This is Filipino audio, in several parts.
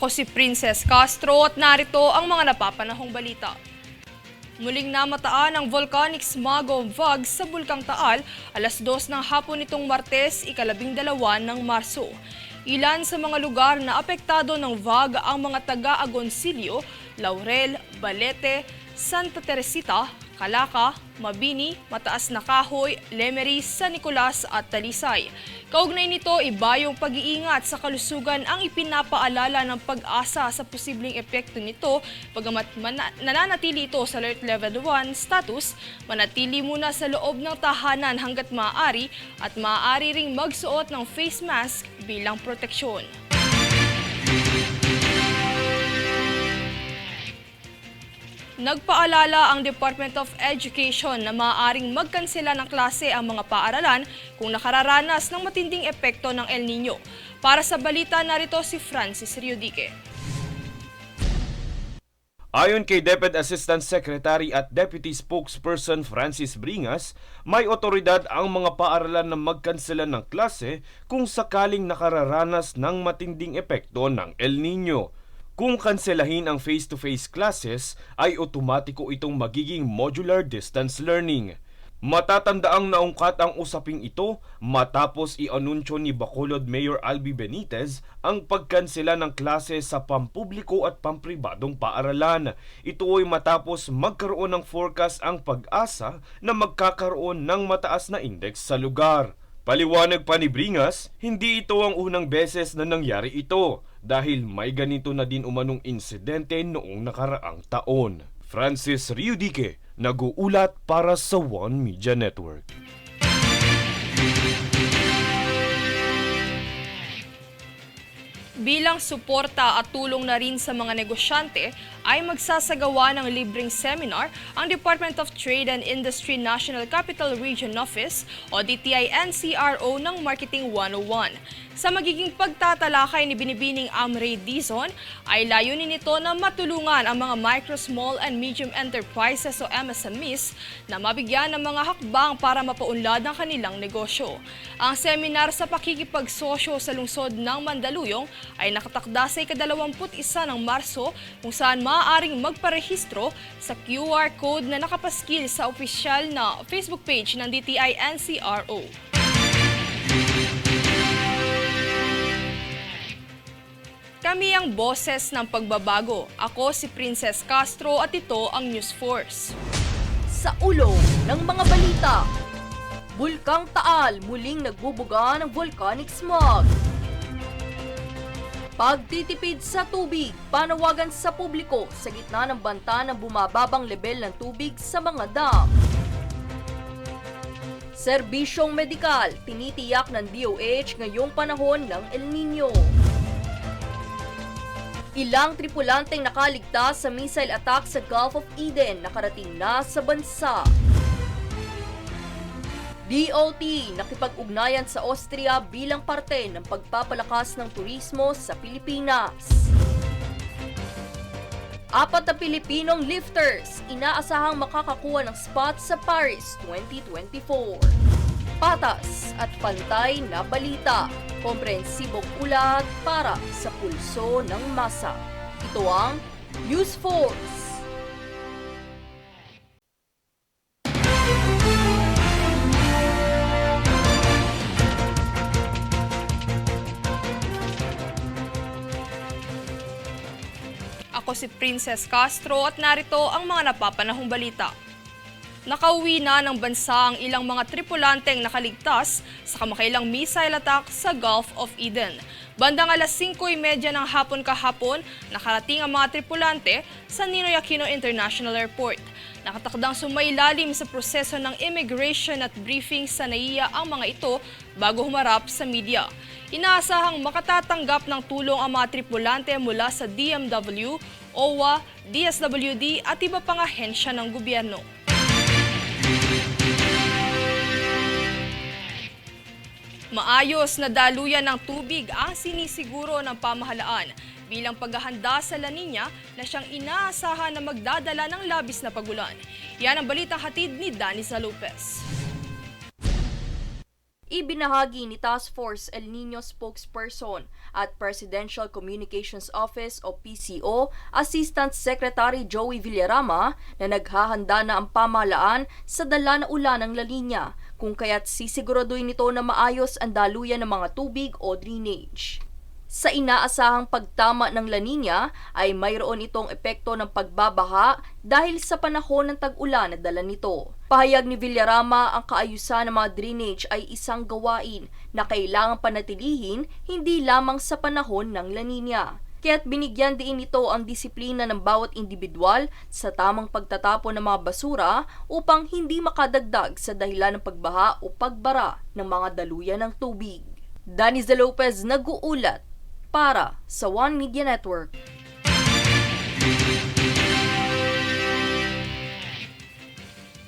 Ako si Princess Castro at narito ang mga napapanahong balita. Muling namataan ang volcanic smog o VOG sa Bulkang Taal alas 2 ng hapon nitong Martes, ika-12 ng Marso. Ilan sa mga lugar na apektado ng VOG ang mga taga-Agoncillo, Laurel, Balete, Santa Teresita, Calaca, Mabini, Mataas na Kahoy, Lemery, San Nicolas at Talisay. Kaugnay nito, iba yung pag-iingat sa kalusugan ang ipinapaalala ng Pag-asa sa posibleng epekto nito. Bagamat nananatili ito sa Alert Level 1 status, manatili muna sa loob ng tahanan hanggat maaari at maaari ring magsuot ng face mask bilang proteksyon. Nagpaalala ang Department of Education na maaaring magkansela ng klase ang mga paaralan kung nakararanas ng matinding epekto ng El Nino. Para sa balita, narito si Francis Riodique. Ayon kay DepEd Assistant Secretary at Deputy Spokesperson Francis Bringas, may otoridad ang mga paaralan na magkansela ng klase kung sakaling nakararanas ng matinding epekto ng El Nino. Kung kanselahin ang face-to-face classes, ay otomatiko itong magiging modular distance learning. Matatandaang naungkat ang usaping ito matapos i-anunsyo ni Bacolod Mayor Albi Benitez ang pagkansela ng klase sa pampubliko at pampribadong paaralan. Ito ay matapos magkaroon ng forecast ang Pag-asa na magkakaroon ng mataas na index sa lugar. Paliwanag pa ni Bringas, hindi ito ang unang beses na nangyari ito dahil may ganito na din umanong insidente noong nakaraang taon. Francis Riodique, nag-uulat para sa One Media Network. Bilang suporta at tulong na rin sa mga negosyante, ay magsasagawa ng libreng seminar ang Department of Trade and Industry National Capital Region Office o DTI-NCRO ng Marketing 101. Sa magiging pagtatalakay ni Binibining Amray Dizon, ay layunin nito na matulungan ang mga micro, small and medium enterprises o MSMEs na mabigyan ng mga hakbang para mapaunlad ang kanilang negosyo. Ang seminar sa pakikipagsosyo sa lungsod ng Mandaluyong ay nakatakda sa ika-21 ng Marso kung saan maaaring magparehistro sa QR code na nakapaskil sa opisyal na Facebook page ng DTI-NCRO. Kami ang boses ng pagbabago. Ako si Princess Castro at ito ang News Force. Sa ulo ng mga balita, Bulkang Taal muling nagbubuga ng volcanic smog. Pagtitipid sa tubig, panawagan sa publiko sa gitna ng banta ng bumababang lebel ng tubig sa mga dam. Serbisyong medikal, tinitiyak ng DOH ngayong panahon ng El Nino. Ilang tripulanteng nakaligtas sa missile attack sa Gulf of Eden nakarating na sa bansa. DOT nakipag-ugnayan sa Austria bilang parte ng pagpapalakas ng turismo sa Pilipinas. 4 na Pilipinong lifters inaasahang makakakuha ng spot sa Paris 2024. Patas at pantay na balita, komprehensibong ulat para sa pulso ng masa. Ito ang News Force. Ako si Princess Castro at narito ang mga napapanahong balita. Nakauwi na ng bansa ang ilang mga tripulanteng nakaligtas sa kamakailang missile attack sa Gulf of Eden. Bandang alas 5:30 ng hapon kahapon, nakarating ang mga tripulante sa Ninoy Aquino International Airport. Nakatakdang sumailalim sa proseso ng immigration at briefing sa NAIA ang mga ito bago humarap sa media. Inaasahang makatatanggap ng tulong ang mga tripulante mula sa DMW, OWA, DSWD at iba pang ahensya ng gobyerno. Maayos na daluyan ng tubig ang sinisiguro ng pamahalaan bilang paghahanda sa La Nina na siyang inaasahan na magdadala ng labis na pagulan. Yan ang balitang hatid ni Danisa Lopez. Ibinahagi ni Task Force El Nino spokesperson at Presidential Communications Office o PCO Assistant Secretary Joey Villarama na naghahanda na ang pamahalaan sa dala na ulan ng La Nina, kung kaya't sisiguraduhin nito na maayos ang daluyan ng mga tubig o drainage. Sa inaasahang pagtama ng La Nina ay mayroon itong epekto ng pagbabaha dahil sa panahon ng tag-ulan na dala nito. Pahayag ni Villarama, ang kaayusan ng mga drainage ay isang gawain na kailangang panatilihin hindi lamang sa panahon ng La Nina. Kaya't binigyan din ito ang disiplina ng bawat individual sa tamang pagtatapon ng mga basura upang hindi makadagdag sa dahilan ng pagbaha o pagbara ng mga daluyan ng tubig. Daniza Lopez nag-uulat para sa One Media Network.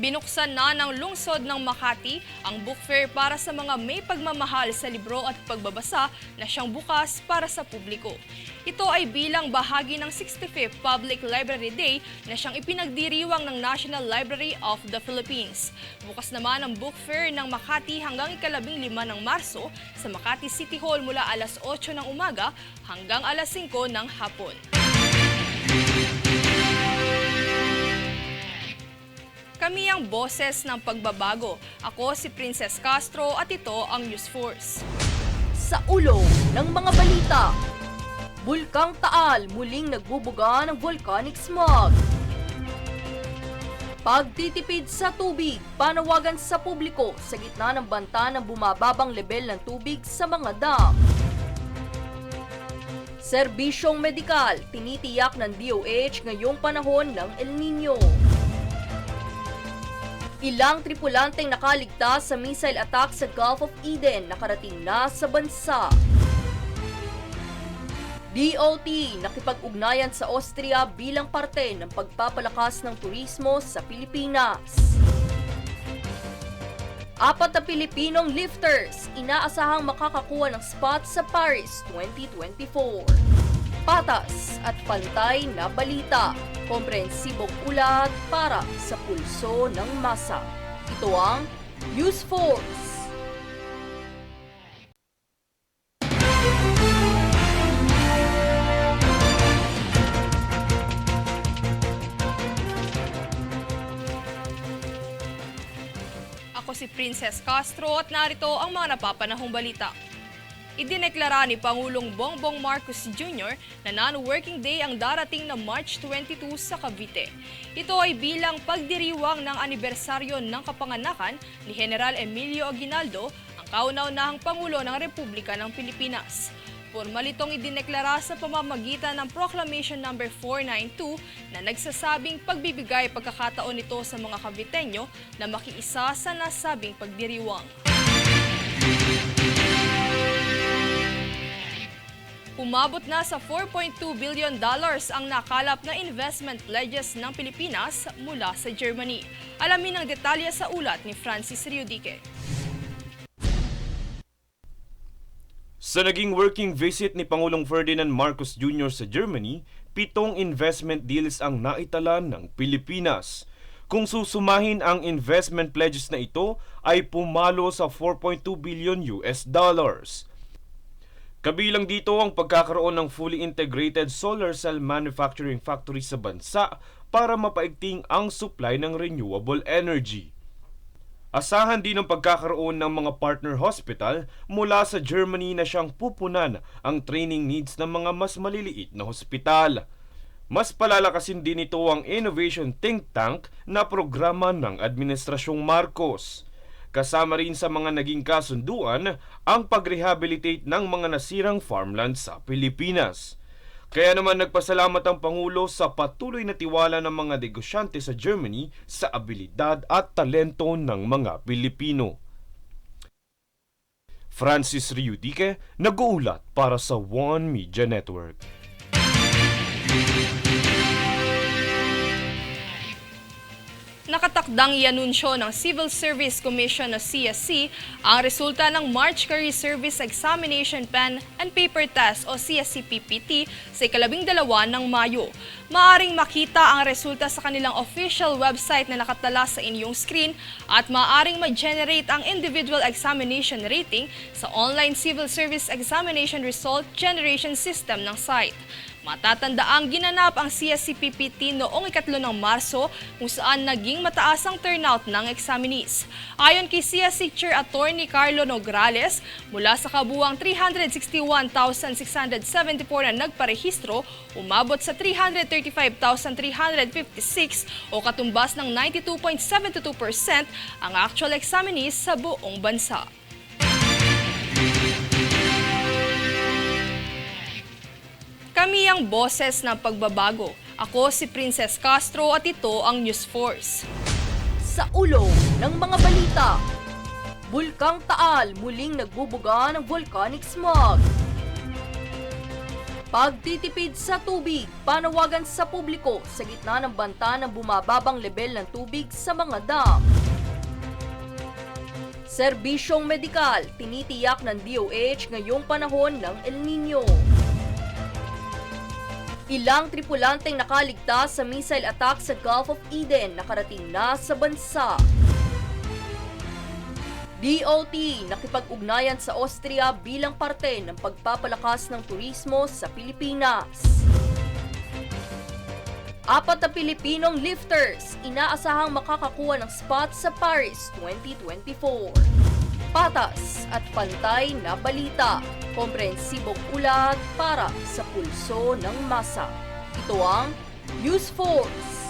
Binuksan na ng lungsod ng Makati ang book fair para sa mga may pagmamahal sa libro at pagbabasa na siyang bukas para sa publiko. Ito ay bilang bahagi ng 65th Public Library Day na siyang ipinagdiriwang ng National Library of the Philippines. Bukas naman ang book fair ng Makati hanggang ika-15 ng Marso sa Makati City Hall mula alas 8 ng umaga hanggang alas 5 ng hapon. Kami ang boses ng pagbabago. Ako si Princess Castro at ito ang News Force. Sa ulo ng mga balita, Bulkang Taal muling nagbubuga ng volcanic smog. Pagtitipid sa tubig, panawagan sa publiko sa gitna ng banta ng bumababang level ng tubig sa mga dam. Serbisyong medikal, tinitiyak ng DOH ngayong panahon ng El Nino. Ilang tripulanteng nakaligtas sa missile attack sa Gulf of Eden nakarating na sa bansa. DOT nakipag-ugnayan sa Austria bilang parte ng pagpapalakas ng turismo sa Pilipinas. 4 na Pilipinong lifters inaasahang makakakuha ng spot sa Paris 2024. Patas at pantay na balita, komprehensibong ulat para sa pulso ng masa. Ito ang News Force. Ako si Princess Castro at narito ang mga napapanahong balita. Idineklara ni Pangulong Bongbong Marcos Jr. na non-working day ang darating na March 22 sa Cavite. Ito ay bilang pagdiriwang ng anibersaryo ng kapanganakan ni General Emilio Aguinaldo, ang kauna-unahang Pangulo ng Republika ng Pilipinas. Formal itong idineklara sa pamamagitan ng Proclamation No. 492 na nagsasabing pagbibigay pagkakataon nito sa mga Caviteño na makiisa sa nasabing pagdiriwang. Umabot na sa $4.2 billion ang nakalap na investment pledges ng Pilipinas mula sa Germany. Alamin ang detalye sa ulat ni Francis Riudique. Sa naging working visit ni Pangulong Ferdinand Marcos Jr. sa Germany, 7 investment deals ang naitala ng Pilipinas. Kung susumahin ang investment pledges na ito ay pumalo sa $4.2 billion. Kabilang dito ang pagkakaroon ng fully integrated solar cell manufacturing factory sa bansa para mapaigting ang supply ng renewable energy. Asahan din ang pagkakaroon ng mga partner hospital mula sa Germany na siyang pupunan ang training needs ng mga mas maliliit na hospital. Mas palalakasin din ito ang innovation think tank na programa ng Administrasyong Marcos. Kasama rin sa mga naging kasunduan ang pag-rehabilitate ng mga nasirang farmland sa Pilipinas. Kaya naman nagpasalamat ang Pangulo sa patuloy na tiwala ng mga negosyante sa Germany sa abilidad at talento ng mga Pilipino. Francis Riudique, nag-uulat para sa One Media Network. Nakatakdang ianunsyo ng Civil Service Commission o CSC ang resulta ng March Career Service Examination Pen and Paper Test o CSC-PPT sa 12 ng Mayo. Maaring makita ang resulta sa kanilang official website na nakatala sa inyong screen at maaring mag-generate ang individual examination rating sa online Civil Service Examination Result Generation System ng site. Matatandaang ginanap ang CSC-PPT noong 3 ng Marso kung saan naging mataas ang turnout ng examinees. Ayon kay CSC Chair Attorney Carlo Nograles, mula sa kabuuang 361,674 na nagparehistro, umabot sa 335,356 o katumbas ng 92.72% ang actual examinees sa buong bansa. Kami ang boses ng pagbabago. Ako si Princess Castro at ito ang News Force. Sa ulo ng mga balita, Bulkang Taal muling nagbubuga ng volcanic smog. Pagtitipid sa tubig, panawagan sa publiko sa gitna ng banta ng bumababang lebel ng tubig sa mga dam. Serbisyong medikal, tinitiyak ng DOH ngayong panahon ng El Nino. Ilang tripulanteng nakaligtas sa missile attack sa Gulf of Eden nakarating na sa bansa. DOT nakipag-ugnayan sa Austria bilang parte ng pagpapalakas ng turismo sa Pilipinas. 4 na Pilipinong lifters inaasahang makakakuha ng spot sa Paris 2024. Patas at pantay na balita, komprehensibong ulat para sa pulso ng masa. Ito ang News Force.